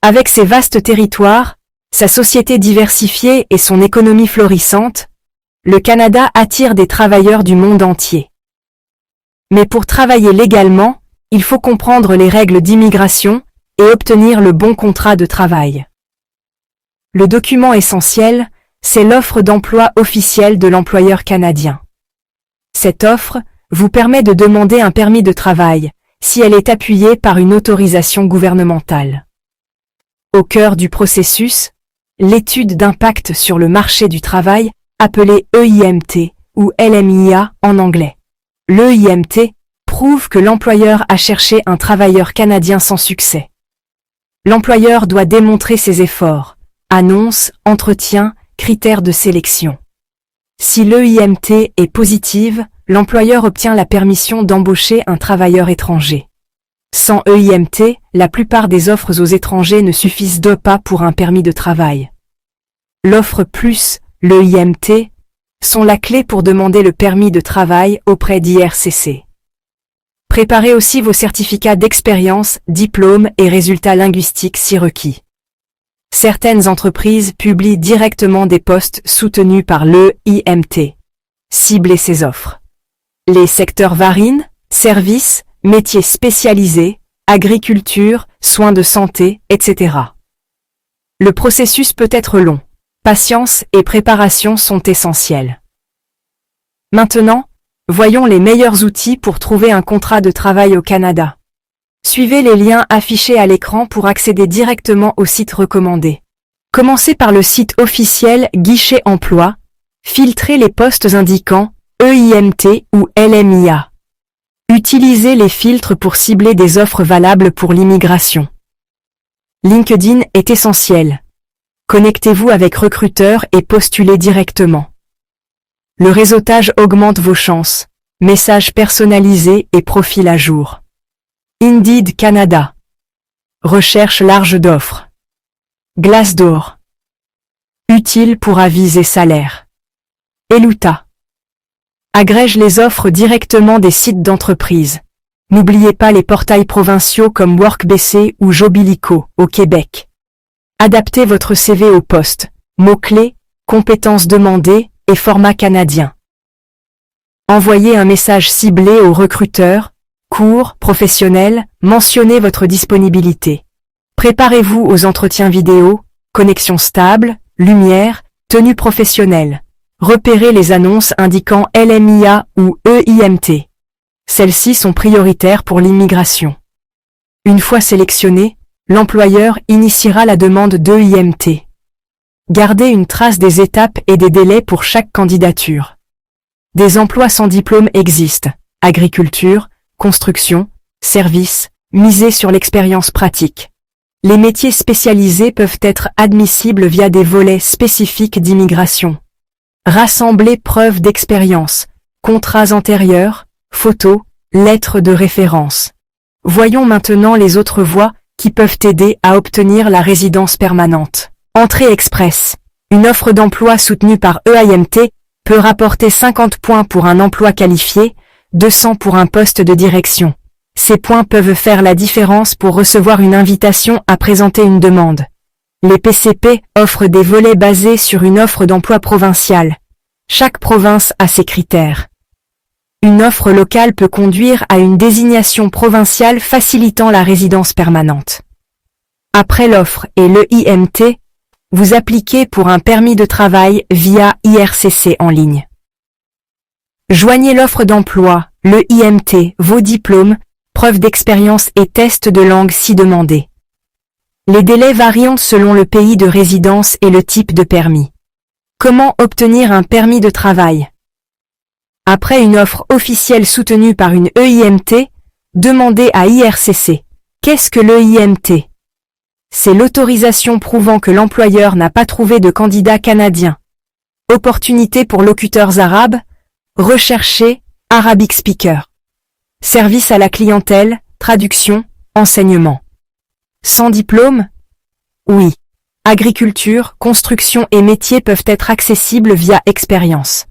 Avec ses vastes territoires, sa société diversifiée et son économie florissante, le Canada attire des travailleurs du monde entier. Mais pour travailler légalement, il faut comprendre les règles d'immigration et obtenir le bon contrat de travail. Le document essentiel, c'est l'offre d'emploi officielle de l'employeur canadien. Cette offre vous permet de demander un permis de travail, si elle est appuyée par une autorisation gouvernementale. Au cœur du processus, l'étude d'impact sur le marché du travail, appelée EIMT ou LMIA en anglais. L'EIMT prouve que l'employeur a cherché un travailleur canadien sans succès. L'employeur doit démontrer ses efforts, annonces, entretiens, critères de sélection. Si l'EIMT est positive, l'employeur obtient la permission d'embaucher un travailleur étranger. Sans EIMT, la plupart des offres aux étrangers ne suffisent pas pour un permis de travail. L'offre plus l'EIMT sont la clé pour demander le permis de travail auprès d'IRCC. Préparez aussi vos certificats d'expérience, diplômes et résultats linguistiques si requis. Certaines entreprises publient directement des postes soutenus par l'EIMT. Ciblez ces offres. Les secteurs varient, services, métiers spécialisés, agriculture, soins de santé, etc. Le processus peut être long. Patience et préparation sont essentiels. Maintenant, voyons les meilleurs outils pour trouver un contrat de travail au Canada. Suivez les liens affichés à l'écran pour accéder directement au site recommandé. Commencez par le site officiel Guichet Emploi, filtrez les postes indiquant EIMT ou LMIA. Utilisez les filtres pour cibler des offres valables pour l'immigration. LinkedIn est essentiel. Connectez-vous avec recruteurs et postulez directement. Le réseautage augmente vos chances. Messages personnalisés et profil à jour. Indeed Canada. Recherche large d'offres. Glassdoor. Utile pour avis et salaires. Eluta. Agrège les offres directement des sites d'entreprise. N'oubliez pas les portails provinciaux comme WorkBC ou Jobilico au Québec. Adaptez votre CV au poste, mots-clés, compétences demandées et format canadien. Envoyez un message ciblé aux recruteurs, court, professionnel, mentionnez votre disponibilité. Préparez-vous aux entretiens vidéo, connexion stable, lumière, tenue professionnelle. Repérez les annonces indiquant LMIA ou EIMT. Celles-ci sont prioritaires pour l'immigration. Une fois sélectionné, l'employeur initiera la demande d'EIMT. Gardez une trace des étapes et des délais pour chaque candidature. Des emplois sans diplôme existent. Agriculture, construction, services, misez sur l'expérience pratique. Les métiers spécialisés peuvent être admissibles via des volets spécifiques d'immigration. Rassemblez preuves d'expérience, contrats antérieurs, photos, lettres de référence. Voyons maintenant les autres voies qui peuvent aider à obtenir la résidence permanente. Entrée express. Une offre d'emploi soutenue par EIMT peut rapporter 50 points pour un emploi qualifié, 200 pour un poste de direction. Ces points peuvent faire la différence pour recevoir une invitation à présenter une demande. Les PCP offrent des volets basés sur une offre d'emploi provinciale. Chaque province a ses critères. Une offre locale peut conduire à une désignation provinciale facilitant la résidence permanente. Après l'offre et l'EIMT, vous appliquez pour un permis de travail via IRCC en ligne. Joignez l'offre d'emploi, l'EIMT, vos diplômes, preuves d'expérience et tests de langue si demandé. Les délais varient selon le pays de résidence et le type de permis. Comment obtenir un permis de travail? Après une offre officielle soutenue par une EIMT, demandez à IRCC. Qu'est-ce que l'EIMT? C'est l'autorisation prouvant que l'employeur n'a pas trouvé de candidat canadien. Opportunité pour locuteurs arabes, recherchez Arabic Speaker. Service à la clientèle, traduction, enseignement. Sans diplôme? Oui. Agriculture, construction et métiers peuvent être accessibles via expérience.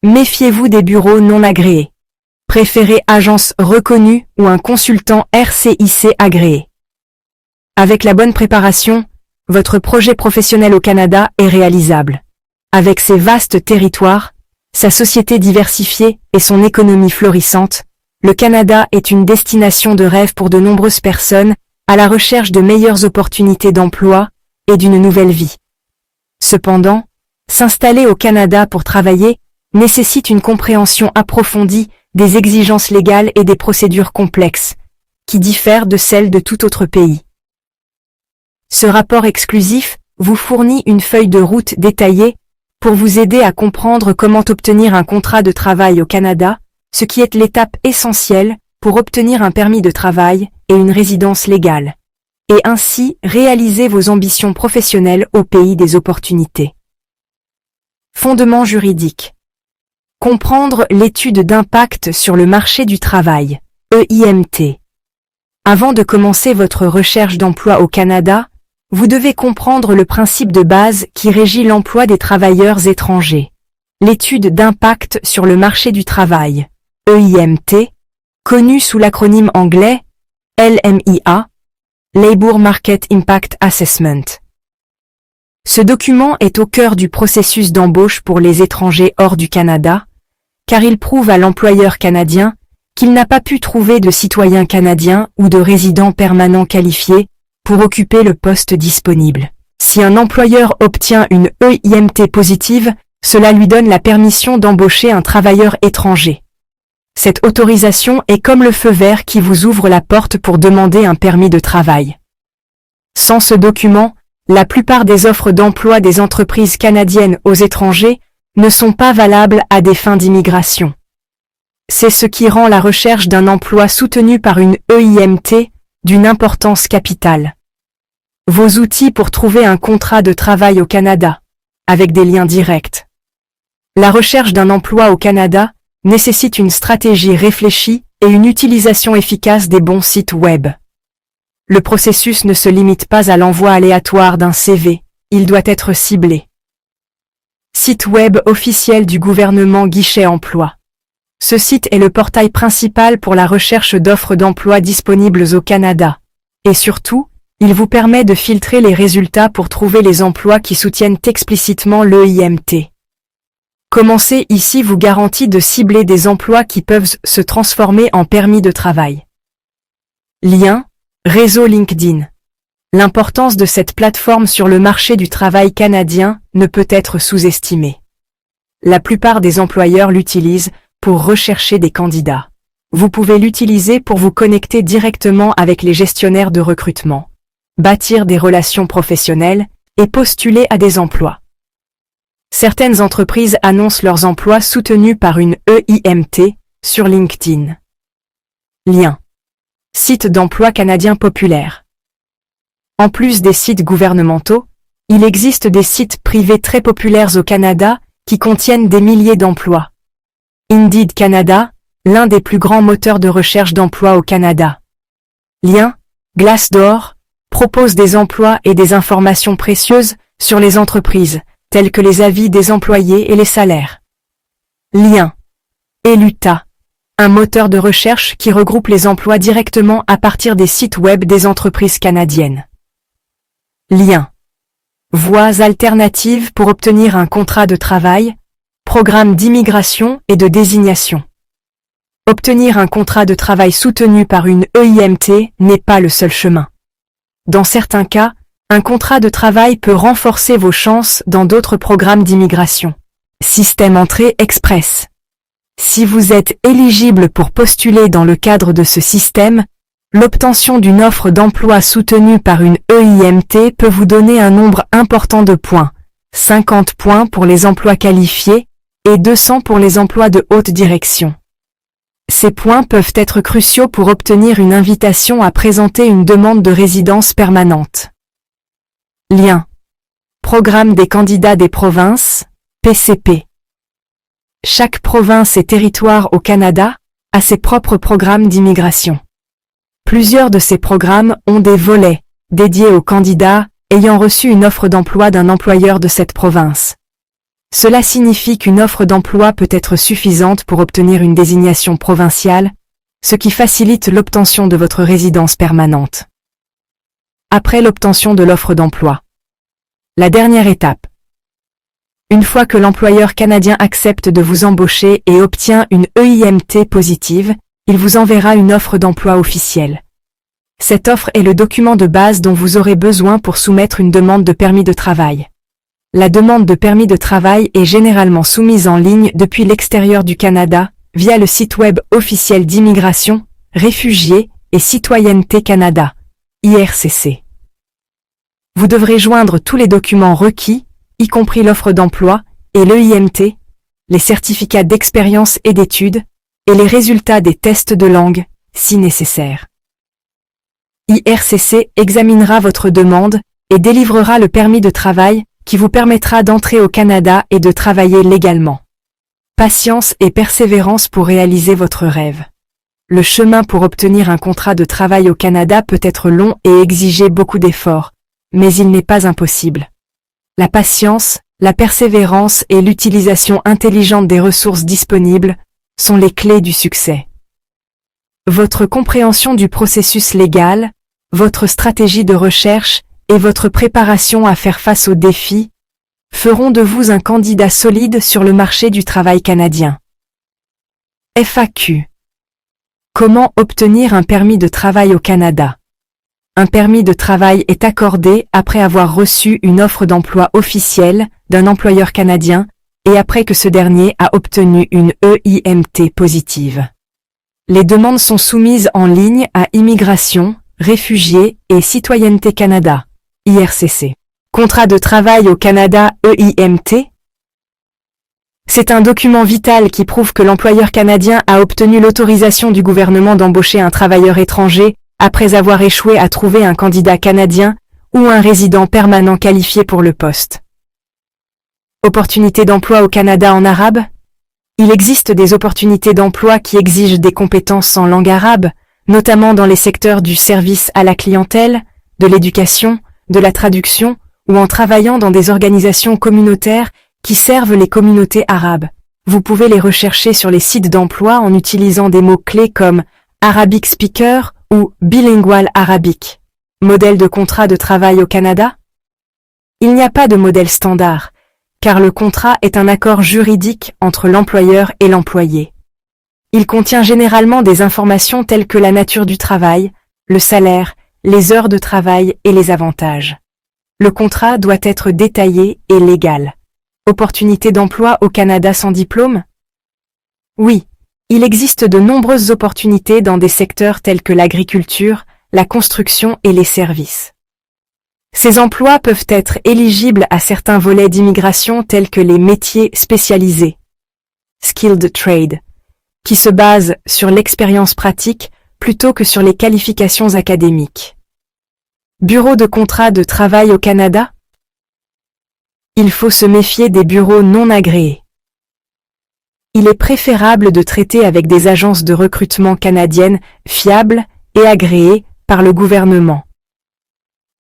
Méfiez-vous des bureaux non agréés. Préférez agence reconnue ou un consultant RCIC agréé. Avec la bonne préparation, votre projet professionnel au Canada est réalisable. Avec ses vastes territoires, sa société diversifiée et son économie florissante, le Canada est une destination de rêve pour de nombreuses personnes à la recherche de meilleures opportunités d'emploi et d'une nouvelle vie. Cependant, s'installer au Canada pour travailler nécessite une compréhension approfondie des exigences légales et des procédures complexes, qui diffèrent de celles de tout autre pays. Ce rapport exclusif vous fournit une feuille de route détaillée pour vous aider à comprendre comment obtenir un contrat de travail au Canada, ce qui est l'étape essentielle pour obtenir un permis de travail et une résidence légale, et ainsi réaliser vos ambitions professionnelles au pays des opportunités. Fondement juridique. Comprendre l'étude d'impact sur le marché du travail, EIMT. Avant de commencer votre recherche d'emploi au Canada, vous devez comprendre le principe de base qui régit l'emploi des travailleurs étrangers. L'étude d'impact sur le marché du travail, EIMT, connue sous l'acronyme anglais LMIA, Labour Market Impact Assessment. Ce document est au cœur du processus d'embauche pour les étrangers hors du Canada, car il prouve à l'employeur canadien qu'il n'a pas pu trouver de citoyen canadien ou de résident permanent qualifié pour occuper le poste disponible. Si un employeur obtient une EIMT positive, cela lui donne la permission d'embaucher un travailleur étranger. Cette autorisation est comme le feu vert qui vous ouvre la porte pour demander un permis de travail. Sans ce document, la plupart des offres d'emploi des entreprises canadiennes aux étrangers ne sont pas valables à des fins d'immigration. C'est ce qui rend la recherche d'un emploi soutenu par une EIMT d'une importance capitale. Vos outils pour trouver un contrat de travail au Canada, avec des liens directs. La recherche d'un emploi au Canada nécessite une stratégie réfléchie et une utilisation efficace des bons sites web. Le processus ne se limite pas à l'envoi aléatoire d'un CV, il doit être ciblé. Site web officiel du gouvernement Guichet Emploi. Ce site est le portail principal pour la recherche d'offres d'emploi disponibles au Canada. Et surtout, il vous permet de filtrer les résultats pour trouver les emplois qui soutiennent explicitement l'EIMT. Commencer ici vous garantit de cibler des emplois qui peuvent se transformer en permis de travail. Lien, réseau LinkedIn. L'importance de cette plateforme sur le marché du travail canadien ne peut être sous-estimée. La plupart des employeurs l'utilisent pour rechercher des candidats. Vous pouvez l'utiliser pour vous connecter directement avec les gestionnaires de recrutement, bâtir des relations professionnelles et postuler à des emplois. Certaines entreprises annoncent leurs emplois soutenus par une EIMT sur LinkedIn. Lien. Site d'emploi canadien populaire. En plus des sites gouvernementaux, il existe des sites privés très populaires au Canada qui contiennent des milliers d'emplois. Indeed Canada, l'un des plus grands moteurs de recherche d'emploi au Canada. Lien, Glassdoor, propose des emplois et des informations précieuses sur les entreprises, tels que les avis des employés et les salaires. Lien, Eluta, un moteur de recherche qui regroupe les emplois directement à partir des sites web des entreprises canadiennes. Lien, Voies alternatives pour obtenir un contrat de travail, programme d'immigration et de désignation. Obtenir un contrat de travail soutenu par une EIMT n'est pas le seul chemin. Dans certains cas, un contrat de travail peut renforcer vos chances dans d'autres programmes d'immigration. Système entrée express. Si vous êtes éligible pour postuler dans le cadre de ce système, l'obtention d'une offre d'emploi soutenue par une EIMT peut vous donner un nombre important de points, 50 points pour les emplois qualifiés et 200 pour les emplois de haute direction. Ces points peuvent être cruciaux pour obtenir une invitation à présenter une demande de résidence permanente. Lien. Programme des candidats des provinces, PCP. Chaque province et territoire au Canada a ses propres programmes d'immigration. Plusieurs de ces programmes ont des volets dédiés aux candidats ayant reçu une offre d'emploi d'un employeur de cette province. Cela signifie qu'une offre d'emploi peut être suffisante pour obtenir une désignation provinciale, ce qui facilite l'obtention de votre résidence permanente. après l'obtention de l'offre d'emploi. La dernière étape. Une fois que l'employeur canadien accepte de vous embaucher et obtient une EIMT positive, il vous enverra une offre d'emploi officielle. Cette offre est le document de base dont vous aurez besoin pour soumettre une demande de permis de travail. La demande de permis de travail est généralement soumise en ligne depuis l'extérieur du Canada, via le site web officiel d'Immigration, Réfugiés et Citoyenneté Canada, IRCC. Vous devrez joindre tous les documents requis, y compris l'offre d'emploi et l'EIMT, les certificats d'expérience et d'études, et les résultats des tests de langue, si nécessaire. IRCC examinera votre demande et délivrera le permis de travail qui vous permettra d'entrer au Canada et de travailler légalement. Patience et persévérance pour réaliser votre rêve. Le chemin pour obtenir un contrat de travail au Canada peut être long et exiger beaucoup d'efforts, mais il n'est pas impossible. La patience, la persévérance et l'utilisation intelligente des ressources disponibles sont les clés du succès. Votre compréhension du processus légal, votre stratégie de recherche et votre préparation à faire face aux défis feront de vous un candidat solide sur le marché du travail canadien. FAQ. Comment obtenir un permis de travail au Canada? Un permis de travail est accordé après avoir reçu une offre d'emploi officielle d'un employeur canadien et après que ce dernier a obtenu une EIMT positive. Les demandes sont soumises en ligne à Immigration, Réfugiés et Citoyenneté Canada, IRCC. Contrat de travail au Canada EIMT? C'est un document vital qui prouve que l'employeur canadien a obtenu l'autorisation du gouvernement d'embaucher un travailleur étranger après avoir échoué à trouver un candidat canadien ou un résident permanent qualifié pour le poste. Opportunités d'emploi au Canada en arabe? Il existe des opportunités d'emploi qui exigent des compétences en langue arabe, notamment dans les secteurs du service à la clientèle, de l'éducation, de la traduction, ou en travaillant dans des organisations communautaires qui servent les communautés arabes. Vous pouvez les rechercher sur les sites d'emploi en utilisant des mots-clés comme Arabic Speaker ou Bilingual Arabic. Modèle de contrat de travail au Canada? Il n'y a pas de modèle standard, car le contrat est un accord juridique entre l'employeur et l'employé. Il contient généralement des informations telles que la nature du travail, le salaire, les heures de travail et les avantages. Le contrat doit être détaillé et légal. Opportunités d'emploi au Canada sans diplôme? Oui, il existe de nombreuses opportunités dans des secteurs tels que l'agriculture, la construction et les services. Ces emplois peuvent être éligibles à certains volets d'immigration tels que les métiers spécialisés, skilled trade, qui se basent sur l'expérience pratique plutôt que sur les qualifications académiques. Bureau de contrat de travail au Canada? Il faut se méfier des bureaux non agréés. Il est préférable de traiter avec des agences de recrutement canadiennes fiables et agréées par le gouvernement,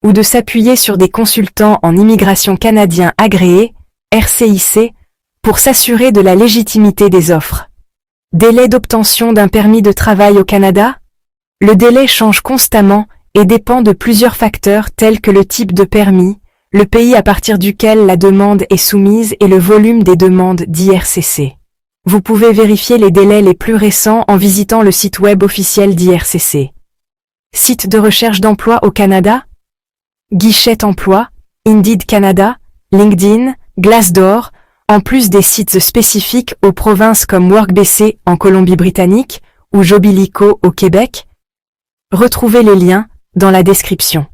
ou de s'appuyer sur des consultants en immigration canadiens agréés, RCIC, pour s'assurer de la légitimité des offres. Délai d'obtention d'un permis de travail au Canada? Le délai change constamment et dépend de plusieurs facteurs tels que le type de permis, le pays à partir duquel la demande est soumise et le volume des demandes d'IRCC. Vous pouvez vérifier les délais les plus récents en visitant le site web officiel d'IRCC. Site de recherche d'emploi au Canada? Guichet emploi, Indeed Canada, LinkedIn, Glassdoor, en plus des sites spécifiques aux provinces comme WorkBC en Colombie-Britannique ou Jobilico au Québec. Retrouvez les liens dans la description.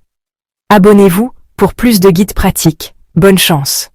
Abonnez-vous pour plus de guides pratiques. Bonne chance!